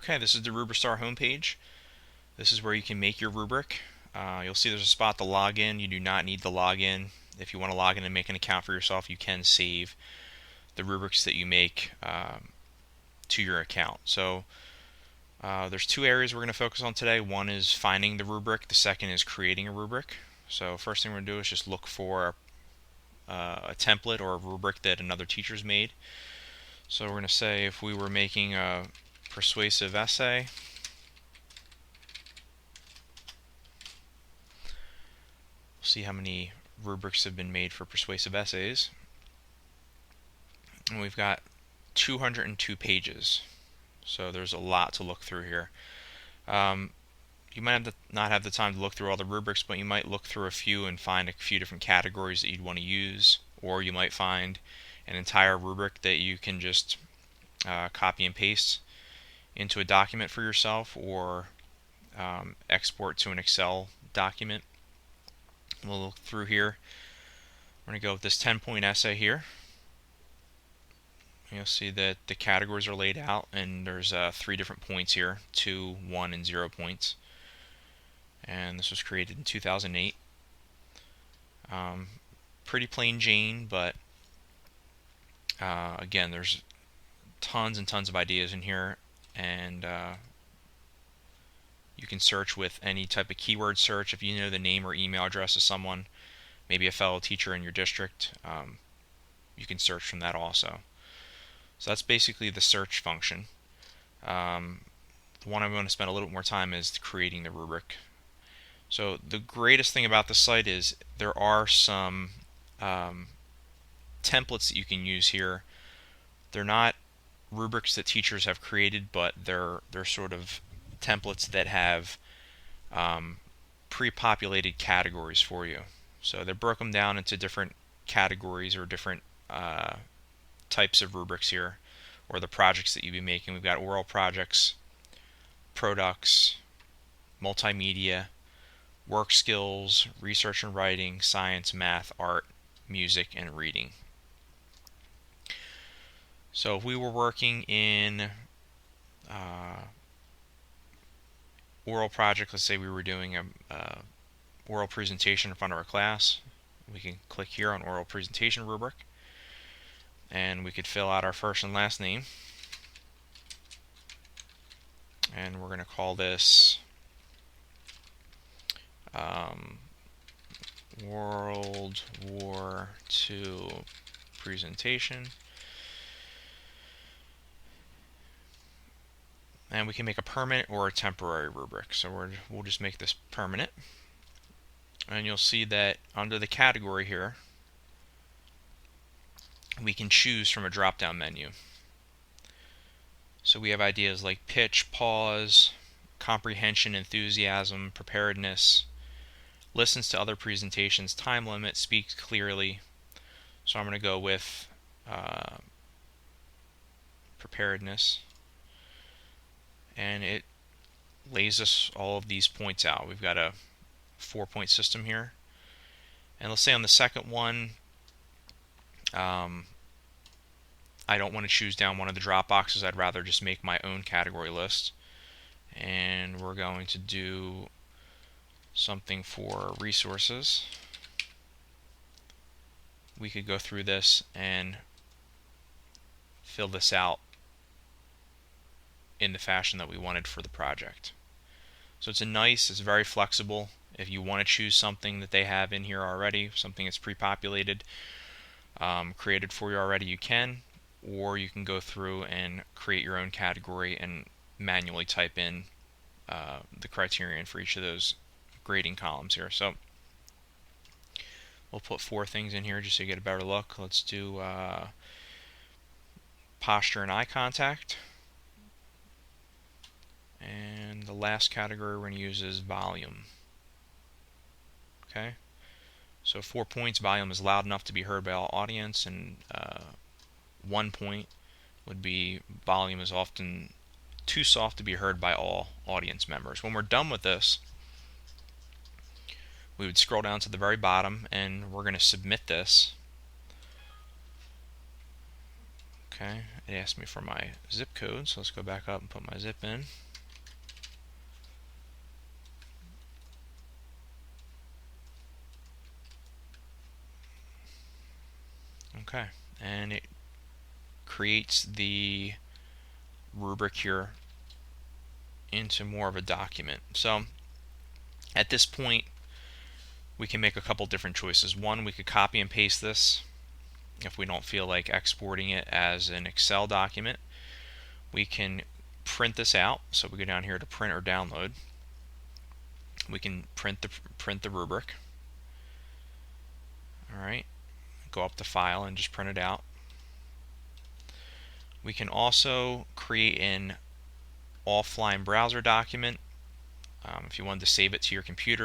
Okay, this is the Rubistar homepage. This is where you can make your rubric. You'll see there's a spot to log in. You do not need to log in. If you want to log in and make an account for yourself, you can save the rubrics that you make to your account. So there's two areas we're going to focus on today. One is finding the rubric. The second is creating a rubric. So first thing we're going to do is just look for a template or a rubric that another teacher's made. So we're going to say if we were making a persuasive essay, see how many rubrics have been made for persuasive essays. And we've got 202 pages. So there's a lot to look through here. You might not have the time to look through all the rubrics, but you might look through a few and find a few different categories that you'd want to use, or you might find an entire rubric that you can just copy and paste into a document for yourself, or export to an Excel document. We'll look through here. We're going to go with this 10-point essay here. You'll see that the categories are laid out, and there's 3 different points here, 2, 1, and 0 points. And this was created in 2008. Pretty plain Jane, but again, there's tons and tons of ideas in here, and you can search with any type of keyword search. If you know the name or email address of someone, maybe a fellow teacher in your district, you can search from that also. So that's basically the search function. The one I'm going to spend a little bit more time is creating the rubric. So the greatest thing about the site is there are some templates that you can use here. They're not rubrics that teachers have created, but they're sort of templates that have pre-populated categories for you. So they broke them down into different categories or different types of rubrics here, or the projects that you'll be making. We've got oral projects, products, multimedia, work skills, research and writing, science, math, art, music, and reading. So if we were working in oral project, let's say we were doing a oral presentation in front of our class, we can click here on oral presentation rubric, and we could fill out our first and last name, and we're going to call this World War II presentation. And we can make a permanent or a temporary rubric. So we'll just make this permanent. And you'll see that under the category here, we can choose from a drop-down menu. So we have ideas like pitch, pause, comprehension, enthusiasm, preparedness, listens to other presentations, time limit, speaks clearly. So I'm going to go with preparedness. And it lays us all of these points out. We've got a 4-point system here. And let's say on the second one, I don't want to choose down one of the drop boxes. I'd rather just make my own category list. And we're going to do something for resources. We could go through this and fill this out in the fashion that we wanted for the project. So it's very flexible. If you want to choose something that they have in here already, something that's pre-populated, created for you already, you can, or you can go through and create your own category and manually type in the criterion for each of those grading columns here. So we'll put 4 things in here just so you get a better look. Let's do posture and eye contact. And the last category we're going to use is volume. Okay, so 4 points, volume is loud enough to be heard by all audience, and 1 point would be volume is often too soft to be heard by all audience members. When we're done with this, we would scroll down to the very bottom, and we're going to submit this. Okay, it asked me for my zip code, so let's go back up and put my zip in. Okay, and it creates the rubric here into more of a document. So at this point, we can make a couple different choices. One, we could copy and paste this if we don't feel like exporting it as an Excel document. We can print this out. So we go down here to print or download. We can print the rubric. All right, go up to File and just print it out. We can also create an offline browser document. If you wanted to save it to your computer,